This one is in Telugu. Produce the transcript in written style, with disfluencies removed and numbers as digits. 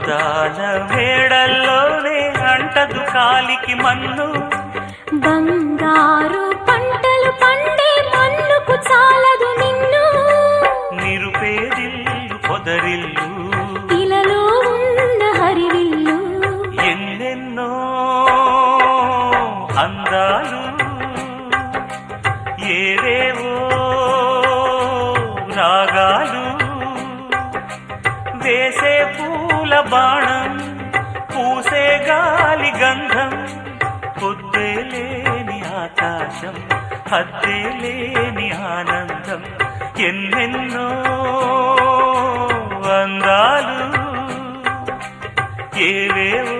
అందాల మేడల్లోనే అంటదు కాలికి మన్ను, బంగారు పంటలు పండే మన్నుకు చాలదు నిన్ను. నిరుపేదిల్లు పొదరిల్లు ఇలలో ఉన్న హరివిల్లు, ఎన్నెన్నో అందాలు ఏవేవో రాగాలు, వేసే పూల బాణం పూసే గాలి గంధం, పొద్దే లేని ఆకాశం హద్దే లేని ఆనందం, ఎన్నెన్నో అందాలు ఏవేవో